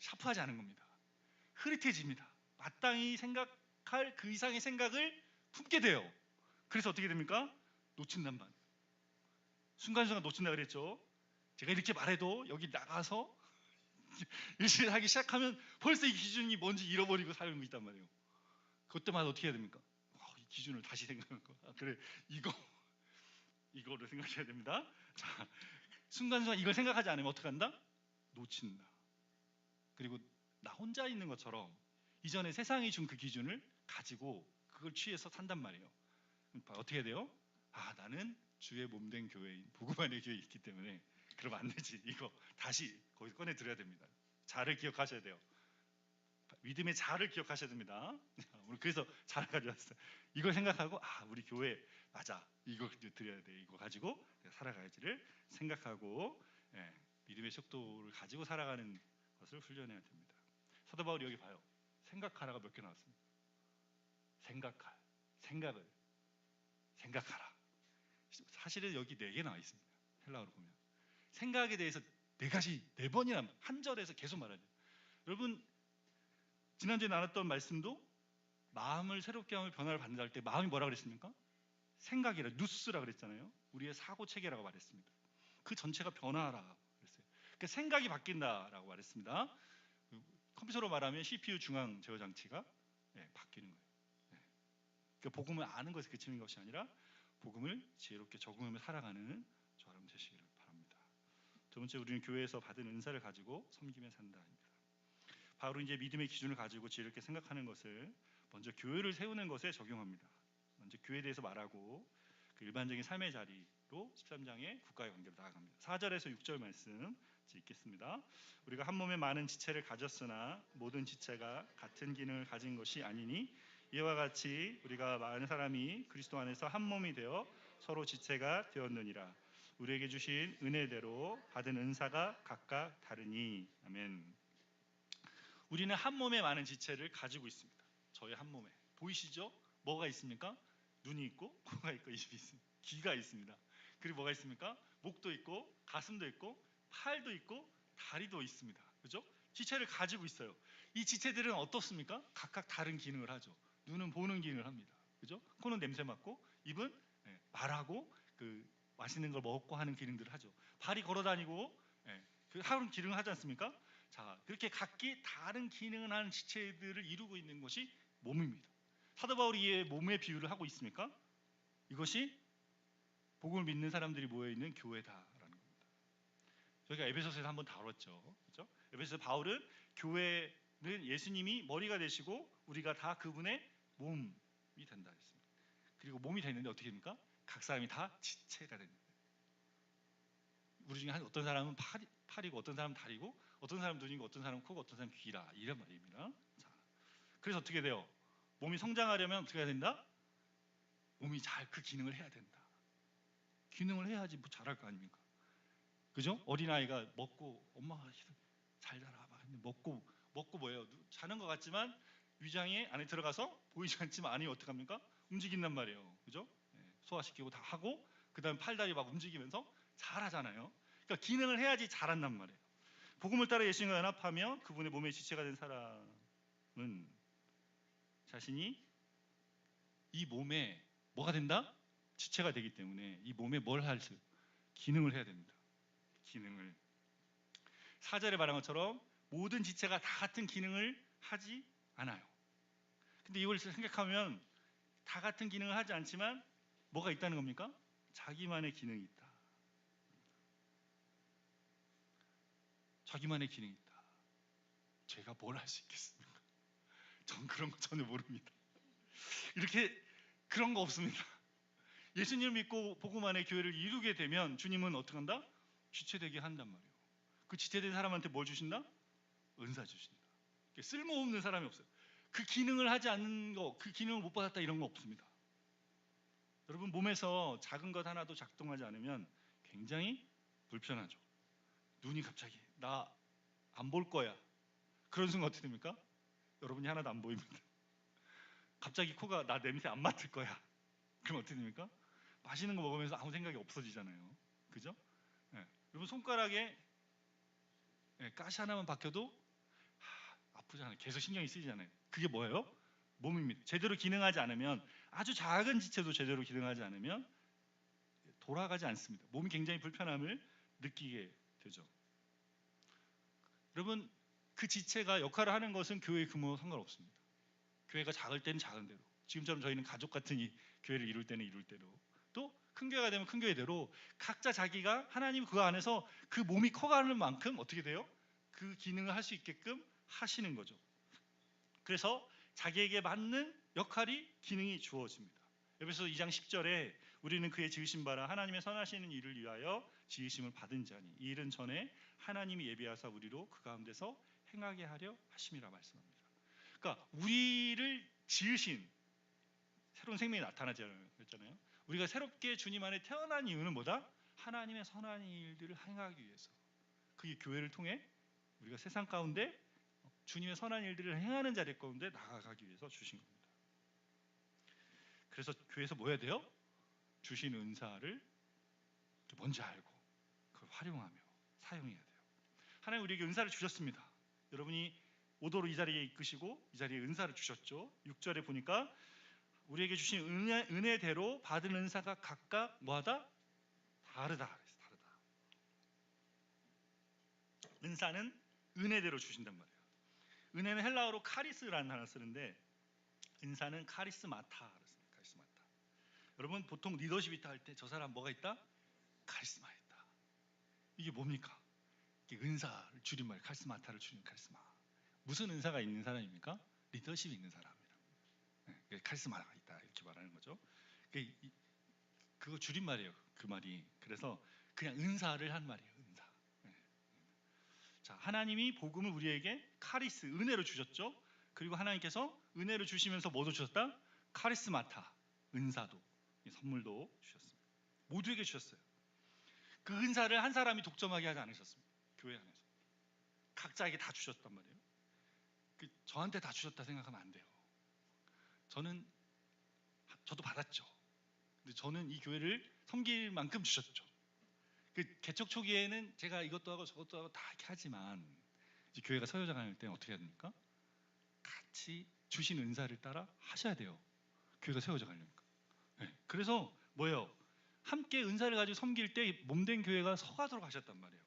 샤프하지 않은 겁니다. 흐릿해집니다. 마땅히 생각할 그 이상의 생각을 품게 돼요. 그래서 어떻게 됩니까? 놓친단 말이에요. 순간순간 놓친다 그랬죠. 제가 이렇게 말해도 여기 나가서 일을 하기 시작하면 벌써 이 기준이 뭔지 잃어버리고 살고 있단 말이에요. 그때마다 어떻게 해야 됩니까? 이 기준을 다시 생각하는 거. 그래, 이거를 생각해야 됩니다. 자, 순간순간 이걸 생각하지 않으면 어떻게 한다? 놓친다. 그리고 나 혼자 있는 것처럼 이전에 세상이 준 그 기준을 가지고 그걸 취해서 산단 말이에요. 어떻게 해야 돼요? 나는 주의 몸된 교회인 복음 안의 교회에 있기 때문에 그러면 안 되지. 이거 다시 거기서 꺼내 들어야 됩니다. 자를 기억하셔야 돼요. 믿음의 자를 기억하셔야 됩니다. 우리 그래서 자를 가져왔어요. 이걸 생각하고 우리 교회 맞아. 이거 드려야 돼. 이거 가지고 살아가야지를 생각하고 믿음의 속도를 가지고 살아가는 것을 훈련해야 됩니다. 사도 바울이 여기 봐요. 생각하라가 몇 개 나왔습니다. 생각을 생각하라. 사실은 여기 4개 나와 있습니다. 헬라어로 보면 생각에 대해서 4번이나 한 절에서 계속 말하죠. 여러분 지난주에 나눴던 말씀도 마음을 새롭게 하며 변화를 받는다 할 때 마음이 뭐라 그랬습니까? 생각이라 누스라 그랬잖아요. 우리의 사고 체계라고 말했습니다. 그 전체가 변화하라 그랬어요. 그러니까 생각이 바뀐다라고 말했습니다. 컴퓨터로 말하면 CPU 중앙 제어 장치가 바뀌는 거예요. 그러니까 복음을 아는 것에 그치는 것이 아니라 복음을 지혜롭게 적응하며 살아가는 저 여러분 되시기를 바랍니다. 두 번째, 우리는 교회에서 받은 은사를 가지고 섬기며 산다입니다. 바로 이제 믿음의 기준을 가지고 지혜롭게 생각하는 것을 먼저 교회를 세우는 것에 적용합니다. 먼저 교회에 대해서 말하고 그 일반적인 삶의 자리로 13장의 국가의 관계로 나아갑니다. 4절에서 6절 말씀 읽겠습니다. 우리가 한 몸에 많은 지체를 가졌으나 모든 지체가 같은 기능을 가진 것이 아니니 이와 같이 우리가 많은 사람이 그리스도 안에서 한 몸이 되어 서로 지체가 되었느니라. 우리에게 주신 은혜대로 받은 은사가 각각 다르니. 아멘. 우리는 한 몸에 많은 지체를 가지고 있습니다. 저희 한 몸에 보이시죠? 뭐가 있습니까? 눈이 있고 코가 있고 입이 있습니다. 귀가 있습니다. 그리고 뭐가 있습니까? 목도 있고 가슴도 있고 팔도 있고 다리도 있습니다. 그죠? 지체를 가지고 있어요. 이 지체들은 어떻습니까? 각각 다른 기능을 하죠. 눈은 보는 기능을 합니다. 그죠? 코는 냄새 맡고 입은 말하고 그 맛있는 걸 먹고 하는 기능들을 하죠. 발이 걸어다니고 그 하는 기능을 하지 않습니까? 자, 그렇게 각기 다른 기능을 하는 지체들을 이루고 있는 것이 몸입니다. 사도 바울이 이 몸의 비유를 하고 있습니까? 이것이 복음을 믿는 사람들이 모여 있는 교회다라는 겁니다. 저희가 에베소서에서 한번 다뤘죠. 그렇죠? 에베소서 바울은 교회는 예수님이 머리가 되시고 우리가 다 그분의 몸이 된다 했습니다. 그리고 몸이 되는데 어떻게 됩니까? 각 사람이 다 지체가 됩니다. 우리 중에 어떤 사람은 팔이고 어떤 사람은 다리고 어떤 사람은 눈이고 어떤 사람은 코고 어떤 사람은 귀라 이런 말입니다. 자, 그래서 어떻게 돼요? 몸이 성장하려면 어떻게 해야 된다? 몸이 잘 그 기능을 해야 된다. 기능을 해야지 뭐 잘할 거 아닙니까? 그죠? 어린아이가 먹고 엄마가 잘 자라 먹고 뭐예요? 자는 것 같지만 위장에 안에 들어가서 보이지 않지만 안이 어떻게 합니까? 움직인단 말이에요. 그죠? 소화시키고 다 하고 그다음에 팔다리 막 움직이면서 잘하잖아요. 그러니까 기능을 해야지 잘한단 말이에요. 복음을 따라 예수님과 연합하며 그분의 몸의 지체가 된 사람은 자신이 이 몸에 뭐가 된다? 지체가 되기 때문에 이 몸에 뭘 할 수? 기능을 해야 됩니다. 기능을 4절에 말한 것처럼 모든 지체가 다 같은 기능을 하지 않아요. 근데 이걸 생각하면 다 같은 기능을 하지 않지만 뭐가 있다는 겁니까? 자기만의 기능이 있다. 자기만의 기능이 있다. 제가 뭘 할 수 있겠습니까? 전 그런 거 전혀 모릅니다. 이렇게 그런 거 없습니다. 예수님을 믿고 복음 안에 교회를 이루게 되면 주님은 어떻게 한다? 지체되게 한단 말이에요. 그 지체된 사람한테 뭘 주신다? 은사 주신다. 쓸모없는 사람이 없어요. 그 기능을 하지 않는 거, 그 기능을 못 받았다 이런 거 없습니다. 여러분 몸에서 작은 것 하나도 작동하지 않으면 굉장히 불편하죠. 눈이 갑자기 나 안 볼 거야. 그런 순간 어떻게 됩니까? 여러분이 하나도 안 보입니다. 갑자기 코가 나 냄새 안 맡을 거야. 그럼 어떻게 됩니까? 맛있는 거 먹으면서 아무 생각이 없어지잖아요. 그죠? 예. 여러분 손가락에 가시 하나만 박혀도 아프잖아요. 계속 신경이 쓰이잖아요. 그게 뭐예요? 몸입니다. 제대로 기능하지 않으면, 아주 작은 지체도 제대로 기능하지 않으면 돌아가지 않습니다. 몸이 굉장히 불편함을 느끼게 되죠. 여러분, 그 지체가 역할을 하는 것은 교회의 규모와 상관없습니다. 교회가 작을 때는 작은 대로, 지금처럼 저희는 가족 같은 이 교회를 이룰 때는 이룰 대로, 또 큰 교회가 되면 큰 교회대로 각자 자기가 하나님 그 안에서 그 몸이 커가는 만큼 어떻게 돼요? 그 기능을 할 수 있게끔 하시는 거죠. 그래서 자기에게 맞는 역할이, 기능이 주어집니다. 에베소서 2장 10절에 우리는 그의 지으신 바라 하나님의 선하시는 일을 위하여 지으심을 받은 자니 이 일은 전에 하나님이 예비하사 우리로 그 가운데서 행하게 하려 하심이라 말씀합니다. 그러니까 우리를 지으신 새로운 생명이 나타나잖아요. 그랬잖아요. 우리가 새롭게 주님 안에 태어난 이유는 뭐다? 하나님의 선한 일들을 행하기 위해서. 그게 교회를 통해 우리가 세상 가운데 주님의 선한 일들을 행하는 자리 가운데 나아가기 위해서 주신 겁니다. 그래서 교회에서 뭐 해야 돼요? 주신 은사를 먼저 알고 그걸 활용하며 사용해야 돼요. 하나님 우리에게 은사를 주셨습니다. 여러분이 오도로 이 자리에 이끄시고 이 자리에 은사를 주셨죠. 6절에 보니까 우리에게 주신 은혜대로 받은 은사가 각각 뭐하다? 다르다. 은사는 은혜대로 주신단 말이에요. 은혜는 헬라어로 카리스라는 단어를 쓰는데 은사는 카리스마타. 카리스마타. 여러분 보통 리더십 있다 할 때 저 사람 뭐가 있다? 카리스마 있다. 이게 뭡니까? 이게 은사를 줄임말, 카리스마타를 줄인 카리스마. 무슨 은사가 있는 사람입니까? 리더십이 있는 사람이라. 카리스마가 있다 이렇게 말하는 거죠. 그거 줄임말이에요. 그 말이. 그래서 그냥 은사를 한 말이에요. 은사. 자, 하나님이 복음을 우리에게 카리스, 은혜로 주셨죠. 그리고 하나님께서 은혜를 주시면서 뭐도 주셨다? 카리스마타, 은사도, 선물도 주셨습니다. 모두에게 주셨어요. 그 은사를 한 사람이 독점하게 하지 않으셨습니다. 교회 안에서 각자에게 다 주셨단 말이에요. 저한테 다 주셨다 생각하면 안 돼요. 저도 받았죠. 근데 저는 이 교회를 섬길 만큼 주셨죠. 개척 초기에는 제가 이것도 하고 저것도 하고 다 이렇게 하지만 이제 교회가 서여져 가는 때 어떻게 해야 됩니까? 같이 주신 은사를 따라 하셔야 돼요. 교회가 세워져 가려니까. 그래서 뭐예요? 함께 은사를 가지고 섬길 때 몸된 교회가 서가도록 하셨단 말이에요.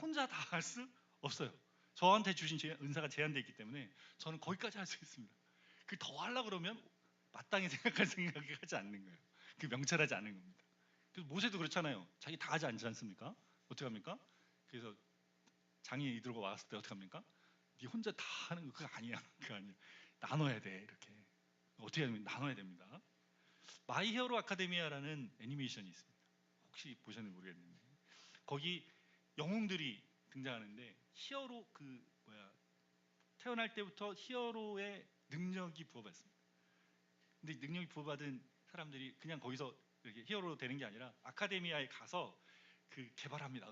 혼자 다 할 수 없어요. 저한테 주신 은사가 제한되어 있기 때문에 저는 거기까지 할 수 있습니다. 그 더 하려고 그러면 마땅히 생각할 생각이 하지 않는 거예요. 그 명철하지 않은 겁니다. 그래서 모세도 그렇잖아요. 자기 다 하지 않지 않습니까? 어떻게 합니까? 그래서 장인 이들과 왔을 때 어떻게 합니까? 네 혼자 다 하는 거 그거 아니야. 그거 아니야. 나눠야 돼. 이렇게. 어떻게 하면 나눠야 됩니다. 마이 히어로 아카데미아라는 애니메이션이 있습니다. 혹시 보셨는지 모르겠는데 거기 영웅들이 등장하는데 히어로 태어날 때부터 히어로의 능력이 부여받습니다. 근데 능력이 부여받은 사람들이 그냥 거기서 이렇게 히어로 되는 게 아니라 아카데미아에 가서 개발합니다.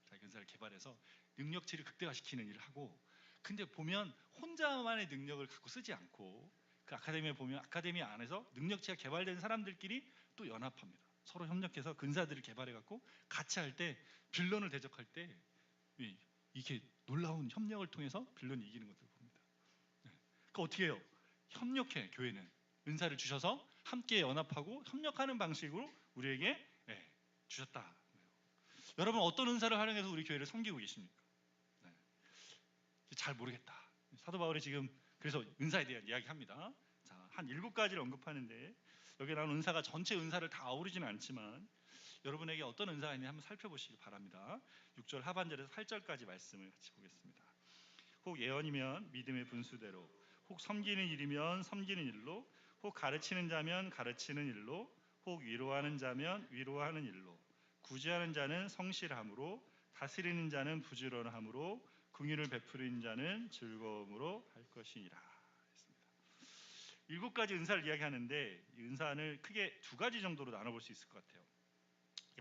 자기 은사를 개발해서 능력치를 극대화시키는 일을 하고, 근데 보면 혼자만의 능력을 갖고 쓰지 않고 그 아카데미에 보면 아카데미 안에서 능력치가 개발된 사람들끼리 또 연합합니다. 서로 협력해서 근사들을 개발해 갖고 같이 할 때 빌런을 대적할 때 이게 놀라운 협력을 통해서 빌런이 이기는 것들을 봅니다. 그러니까 어떻게 해요? 협력해. 교회는 은사를 주셔서 함께 연합하고 협력하는 방식으로 우리에게 주셨다. 여러분 어떤 은사를 활용해서 우리 교회를 섬기고 계십니까? 잘 모르겠다. 사도 바울이 지금 그래서 은사에 대한 이야기합니다. 자, 한 7가지를 언급하는데 여기에 나온 은사가 전체 은사를 다 아우르지는 않지만 여러분에게 어떤 은사가 있는지 한번 살펴보시기 바랍니다. 6절 하반절에서 8절까지 말씀을 같이 보겠습니다. 혹 예언이면 믿음의 분수대로, 혹 섬기는 일이면 섬기는 일로, 혹 가르치는 자면 가르치는 일로, 혹 위로하는 자면 위로하는 일로, 구제하는 자는 성실함으로, 다스리는 자는 부지런함으로, 긍휼을 베푸는 자는 즐거움으로 할 것이니라 했습니다. 7가지 은사를 이야기하는데 이 은사를 크게 2가지 정도로 나눠볼 수 있을 것 같아요.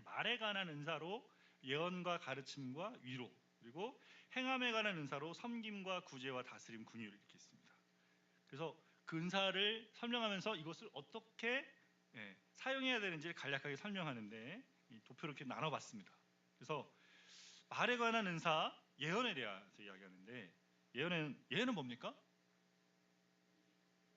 말에 관한 은사로 예언과 가르침과 위로, 그리고 행함에 관한 은사로 섬김과 구제와 다스림, 긍휼 이렇게 있습니다. 그래서 그 은사를 설명하면서 이것을 어떻게 사용해야 되는지를 간략하게 설명하는데 이 도표를 이렇게 나눠봤습니다. 그래서 말에 관한 은사, 예언에 대해서 이야기하는데 예언은 뭡니까?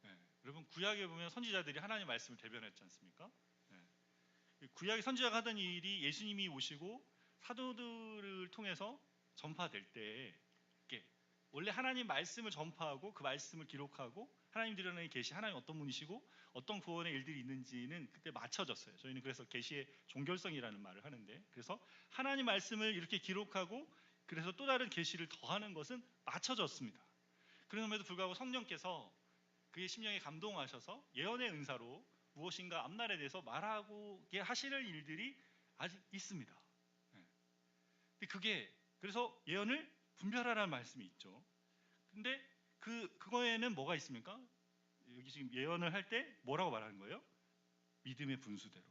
네, 여러분 구약에 보면 선지자들이 하나님의 말씀을 대변했지 않습니까? 네. 구약의 선지자가 하던 일이 예수님이 오시고 사도들을 통해서 전파될 때 이렇게 원래 하나님 말씀을 전파하고 그 말씀을 기록하고 하나님 드러내는 계시, 하나님 어떤 분이시고 어떤 구원의 일들이 있는지는 그때 맞춰졌어요. 저희는 그래서 계시의 종결성이라는 말을 하는데, 그래서 하나님 말씀을 이렇게 기록하고 그래서 또 다른 계시를 더하는 것은 맞춰졌습니다. 그럼에도 불구하고 성령께서 그의 심령에 감동하셔서 예언의 은사로 무엇인가 앞날에 대해서 말하게 하시는 일들이 아직 있습니다. 근데 그게 그래서 예언을 분별하라는 말씀이 있죠. 근데 그거에는 뭐가 있습니까? 여기 지금 예언을 할 때 뭐라고 말하는 거예요? 믿음의 분수대로.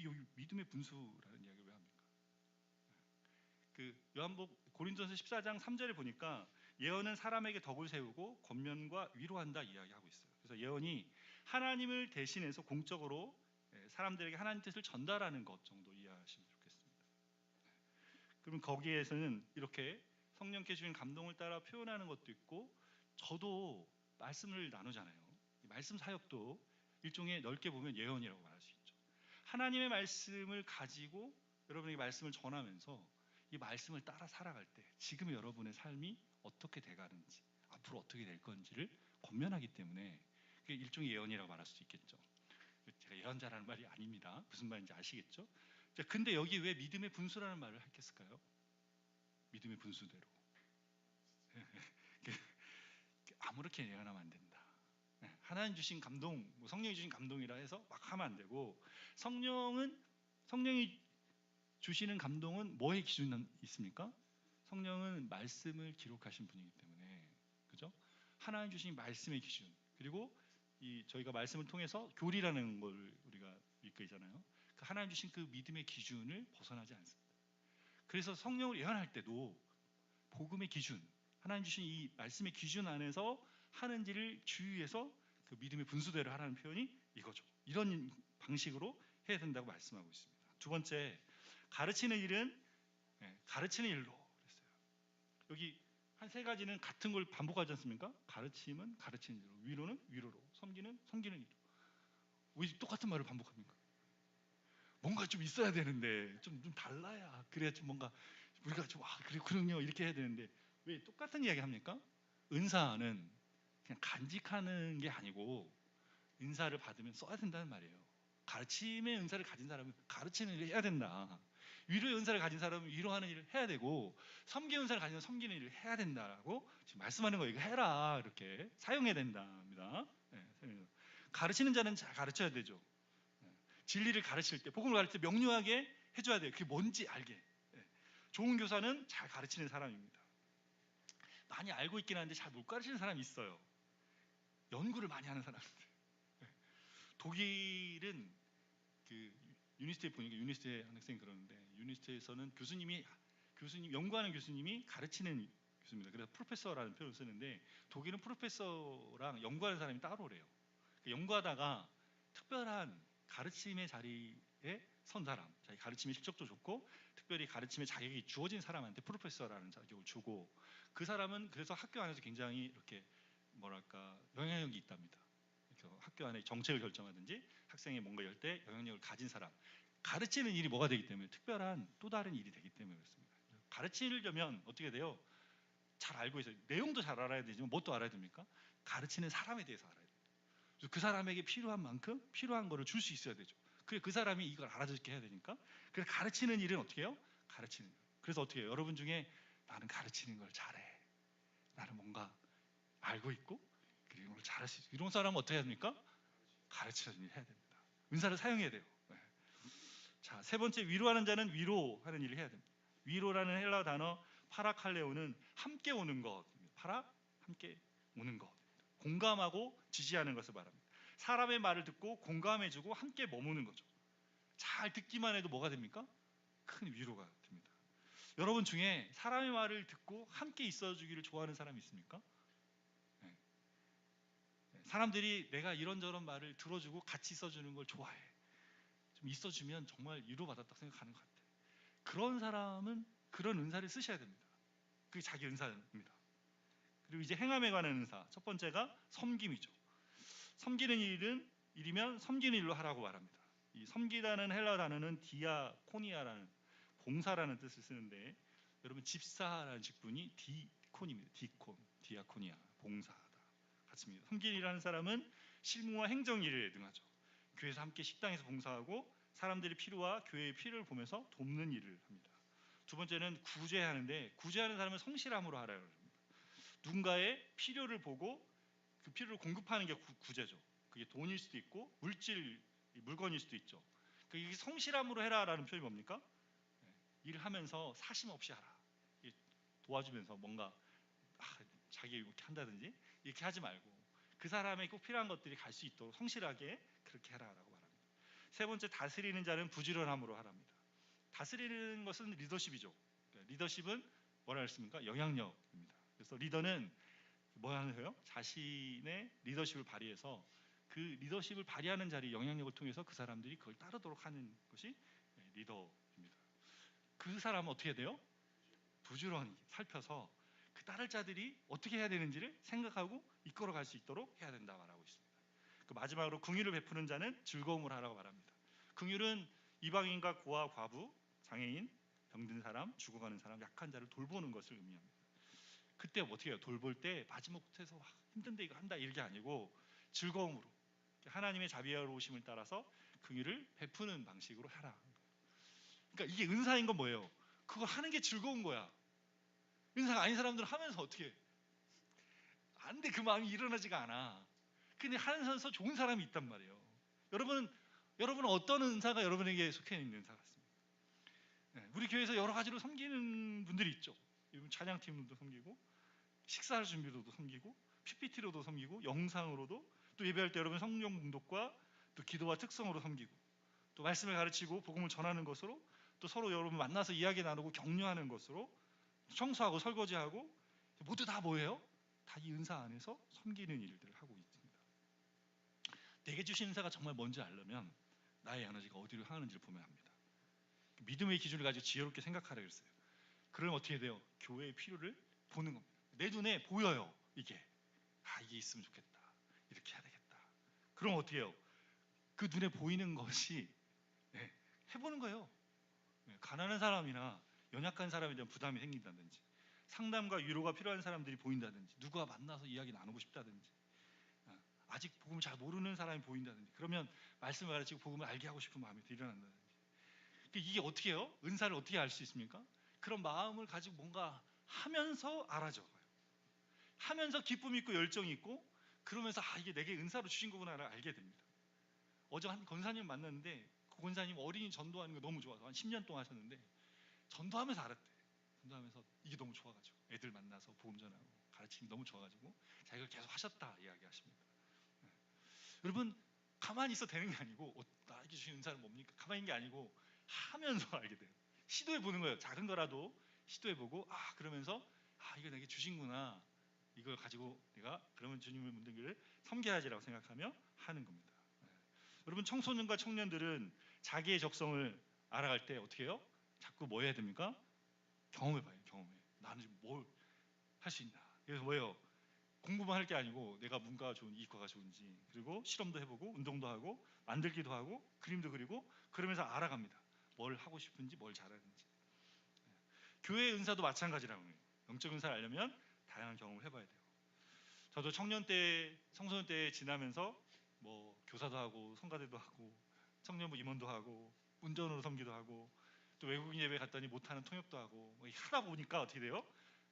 여기 믿음의 분수라는 이야기를 왜 합니까? 그 요한복 고린도전서 14장 3절에 보니까 예언은 사람에게 덕을 세우고 권면과 위로한다 이야기하고 있어요. 그래서 예언이 하나님을 대신해서 공적으로 사람들에게 하나님 뜻을 전달하는 것 정도 이해하시면 좋겠습니다. 그럼 거기에서는 이렇게 성령께 주신 감동을 따라 표현하는 것도 있고, 저도 말씀을 나누잖아요. 말씀 사역도 일종의 넓게 보면 예언이라고 말할 수 있죠. 하나님의 말씀을 가지고 여러분에게 말씀을 전하면서 이 말씀을 따라 살아갈 때 지금 여러분의 삶이 어떻게 돼가는지, 앞으로 어떻게 될 건지를 권면하기 때문에 그게 일종의 예언이라고 말할 수 있겠죠. 제가 예언자라는 말이 아닙니다. 무슨 말인지 아시겠죠? 자, 근데 여기 왜 믿음의 분수라는 말을 했을까요? 믿음의 분수대로. 아무렇게 예언하면 안 된다. 하나님 주신 감동, 성령이 주신 감동이라 해서 막 하면 안 되고, 성령이 주시는 감동은 뭐의 기준이 있습니까? 성령은 말씀을 기록하신 분이기 때문에, 그죠? 하나님 주신 말씀의 기준, 그리고 저희가 말씀을 통해서 교리라는 걸 우리가 믿고 있잖아요. 그 하나님 주신 그 믿음의 기준을 벗어나지 않습니다. 그래서 성령을 예언할 때도 복음의 기준, 하나님 주신 이 말씀의 기준 안에서 하는지를 주의해서 그 믿음의 분수대로 하라는 표현이 이거죠. 이런 방식으로 해야 된다고 말씀하고 있습니다. 두 번째, 가르치는 일은 가르치는 일로 그랬어요. 여기 한 세 가지는 같은 걸 반복하지 않습니까? 가르침은 가르치는 일로, 위로는 위로로, 섬기는 섬기는 일로. 왜 똑같은 말을 반복합니까? 뭔가 좀 있어야 되는데 좀 달라야 그래야 좀 뭔가 우리가 좀 그래 그럼요 이렇게 해야 되는데 왜 똑같은 이야기 합니까? 은사는 그냥 간직하는 게 아니고 은사를 받으면 써야 된다는 말이에요. 가르침의 은사를 가진 사람은 가르치는 일을 해야 된다. 위로의 은사를 가진 사람은 위로하는 일을 해야 되고, 섬기는 은사를 가진 사람은 섬기는 일을 해야 된다고 지금 말씀하는 거예요. 이거 해라, 이렇게 사용해야 된답니다. 가르치는 자는 잘 가르쳐야 되죠. 진리를 가르칠 때, 복음을 가르칠 때 명료하게 해줘야 돼요. 그게 뭔지 알게. 좋은 교사는 잘 가르치는 사람입니다. 많이 알고 있긴 한데 잘 못 가르치는 사람이 있어요. 연구를 많이 하는 사람들. 독일은 그 유니스트에 보니까 유니스트의 한 학생이 그러는데, 유니스트에서는 연구하는 교수님이 가르치는 교수입니다. 그래서 프로페서라는 표현을 쓰는데, 독일은 프로페서랑 연구하는 사람이 따로래요. 연구하다가 특별한 가르침의 자리에 선 사람, 자기 가르침의 실적도 좋고 특별히 가르침의 자격이 주어진 사람한테 프로페서라는 자격을 주고, 그 사람은 그래서 학교 안에서 굉장히 이렇게 뭐랄까 영향력이 있답니다. 학교 안에 정책을 결정하든지 학생이 뭔가 열 때 영향력을 가진 사람, 가르치는 일이 뭐가 되기 때문에 특별한 또 다른 일이 되기 때문에 그렇습니다. 가르치려면 어떻게 돼요? 잘 알고 있어요. 내용도 잘 알아야 되지만 뭣도 알아야 됩니까? 가르치는 사람에 대해서 알아야 돼요. 그 사람에게 필요한 만큼 필요한 거를 줄 수 있어야 되죠. 그래 그 사람이 이걸 알아듣게 해야 되니까. 그래서 가르치는 일은 어떻게 해요? 가르치는 일. 그래서 어떻게 해요? 여러분 중에 나는 가르치는 걸 잘해, 나는 뭔가 알고 있고 그리고 걸 잘할 수 있어, 이런 사람은 어떻게 해야 됩니까? 가르치는 일 해야 됩니다. 은사를 사용해야 돼요. 자, 세 번째, 위로하는 자는 위로하는 일을 해야 됩니다. 위로라는 헬라어 단어 파라칼레오는 함께 오는 것, 함께 오는 것, 공감하고 지지하는 것을 말합니다. 사람의 말을 듣고 공감해주고 함께 머무는 거죠. 잘 듣기만 해도 뭐가 됩니까? 큰 위로가 됩니다. 여러분 중에 사람의 말을 듣고 함께 있어주기를 좋아하는 사람이 있습니까? 사람들이 내가 이런저런 말을 들어주고 같이 있어주는 걸 좋아해. 좀 있어주면 정말 위로받았다고 생각하는 것 같아. 그런 사람은 그런 은사를 쓰셔야 됩니다. 그게 자기 은사입니다. 그리고 이제 행함에 관한 은사, 첫 번째가 섬김이죠. 섬기는 일이면 섬기는 일로 하라고 말합니다. 이 섬기다는 헬라 단어는 디아코니아라는 봉사라는 뜻을 쓰는데, 여러분 집사라는 직분이 디콘입니다. 디콘, 디아코니아, 봉사하다 같습니다. 섬기라는 사람은 실무와 행정 일에 능하죠. 교회에서 함께 식당에서 봉사하고 사람들의 필요와 교회의 필요를 보면서 돕는 일을 합니다. 두 번째는 구제하는데, 구제하는 사람은 성실함으로 하라고 합니다. 누군가의 필요를 보고 그 필요를 공급하는 게 구제죠. 그게 돈일 수도 있고 물건일 수도 있죠. 이게 성실함으로 해라라는 표현이 뭡니까? 일을 하면서 사심 없이 하라. 도와주면서 뭔가 자기 이렇게 한다든지 이렇게 하지 말고 그 사람의 꼭 필요한 것들이 갈 수 있도록 성실하게 그렇게 해라라고 말합니다. 세 번째, 다스리는 자는 부지런함으로 하랍니다. 다스리는 것은 리더십이죠. 리더십은 뭐라 했습니까? 영향력입니다. 그래서 리더는 뭐 하는 거예요? 자신의 리더십을 발휘해서 그 리더십을 발휘하는 자리, 영향력을 통해서 그 사람들이 그걸 따르도록 하는 것이 리더입니다. 그 사람은 어떻게 해야 돼요? 부지런히 살펴서 그 따를 자들이 어떻게 해야 되는지를 생각하고 이끌어갈 수 있도록 해야 된다 말하고 있습니다. 그 마지막으로 긍휼을 베푸는 자는 즐거움을 하라고 말합니다. 긍휼은 이방인과 고아, 과부, 장애인, 병든 사람, 죽어가는 사람, 약한 자를 돌보는 것을 의미합니다. 그때 어떻게 해요? 돌볼 때 마지못해서 힘든데 이거 한다 이게 아니고 즐거움으로 하나님의 자비로우심을 따라서 긍휼을 베푸는 방식으로 하라. 그러니까 이게 은사인 건 뭐예요? 그거 하는 게 즐거운 거야. 은사가 아닌 사람들은 하면서 어떻게 해? 안 돼. 그 마음이 일어나지가 않아. 근데 하면서 좋은 사람이 있단 말이에요. 여러분은 어떤 은사가 여러분에게 속해 있는 은사 같습니다. 우리 교회에서 여러 가지로 섬기는 분들이 있죠. 찬양팀도 섬기고, 식사 준비로도 섬기고, PPT로도 섬기고, 영상으로도, 또 예배할 때 여러분 성령 공독과 또 기도와 특성으로 섬기고, 또 말씀을 가르치고 복음을 전하는 것으로, 또 서로 여러분 만나서 이야기 나누고 격려하는 것으로, 청소하고 설거지하고, 모두 다 뭐예요? 다 이 은사 안에서 섬기는 일들을 하고 있습니다. 내게 주신 은사가 정말 뭔지 알려면 나의 에너지가 어디로 향하는지를 보면 합니다. 믿음의 기준을 가지고 지혜롭게 생각하라 그랬어요. 그러면 어떻게 돼요? 교회의 필요를 보는 겁니다. 내 눈에 보여요. 이게 있으면 좋겠다. 이렇게 해야 되겠다. 그럼 어떻게 해요? 그 눈에 보이는 것이 해보는 거예요. 가난한 사람이나 연약한 사람에 대한 부담이 생긴다든지, 상담과 위로가 필요한 사람들이 보인다든지, 누구와 만나서 이야기 나누고 싶다든지, 아직 복음을 잘 모르는 사람이 보인다든지, 그러면 말씀을 가르치고 복음을 알게 하고 싶은 마음이 일어난다든지. 이게 어떻게 해요? 은사를 어떻게 알 수 있습니까? 그런 마음을 가지고 뭔가 하면서 알아져요. 하면서 기쁨이 있고 열정이 있고, 그러면서 이게 내게 은사로 주신 거구나를 알게 됩니다. 어제 한 권사님 만났는데 그 권사님 어린이 전도하는 거 너무 좋아서 한 10년 동안 하셨는데 전도하면서 알았대. 전도하면서 이게 너무 좋아가지고 애들 만나서 복음 전하고 가르치는 게 너무 좋아가지고 자기가 계속 하셨다 이야기하십니다. 여러분 가만히 있어 되는 게 아니고 나에게 주신 은사는 뭡니까? 가만히 있는 게 아니고 하면서 알게 돼요. 시도해보는 거예요. 작은 거라도 시도해보고 그러면서 이거 내게 주신구나. 이걸 가지고 내가 그러면 주님의 분들을 섬겨야지라고 생각하며 하는 겁니다. 여러분 청소년과 청년들은 자기의 적성을 알아갈 때 어떻게 해요? 자꾸 뭐 해야 됩니까? 경험해봐요. 경험해. 나는 지금 뭘 할 수 있나. 그래서 뭐예요? 공부만 할 게 아니고 내가 문과가 좋은 이과가 좋은지, 그리고 실험도 해보고 운동도 하고 만들기도 하고 그림도 그리고 그러면서 알아갑니다. 뭘 하고 싶은지 뭘 잘하는지. 교회의 은사도 마찬가지라고 해요. 영적 은사를 알려면 다양한 경험을 해봐야 돼요. 저도 청년 때, 청소년 때 지나면서 뭐 교사도 하고 성가대도 하고 청년부 임원도 하고 운전으로 섬기도 하고 또 외국인 예배 갔더니 못하는 통역도 하고 하다 보니까 어떻게 돼요?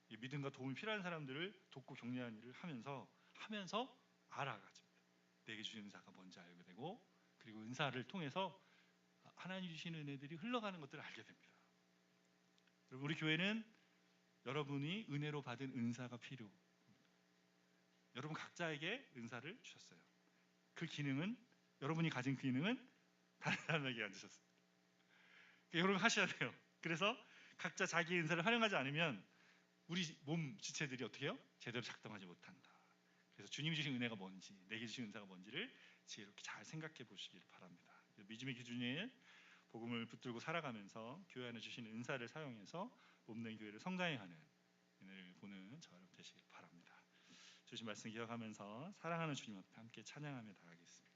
믿음과 도움이 필요한 사람들을 돕고 격려하는 일을 하면서 알아가집니다. 내게 주신 은사가 뭔지 알게 되고, 그리고 은사를 통해서 하나님 주시는 은혜들이 흘러가는 것들을 알게 됩니다. 여러분 우리 교회는 여러분이 은혜로 받은 은사가 필요합니다. 여러분 각자에게 은사를 주셨어요. 그 기능은, 여러분이 가진 기능은 다른 사람에게 안 주셨어요. 여러분 하셔야 돼요. 그래서 각자 자기의 은사를 활용하지 않으면 우리 몸 지체들이 어떻게 해요? 제대로 작동하지 못한다. 그래서 주님이 주신 은혜가 뭔지, 내게 주신 은사가 뭔지를 지혜롭게 잘 생각해 보시기를 바랍니다. 믿음의 기준에 복음을 붙들고 살아가면서 교회 안에 주신 은사를 사용해서 몸된 교회를 성장해가는 은혜를 보는 저 여러분 되시길 바랍니다. 주신 말씀 기억하면서 사랑하는 주님 앞에 함께 찬양하며 나가겠습니다.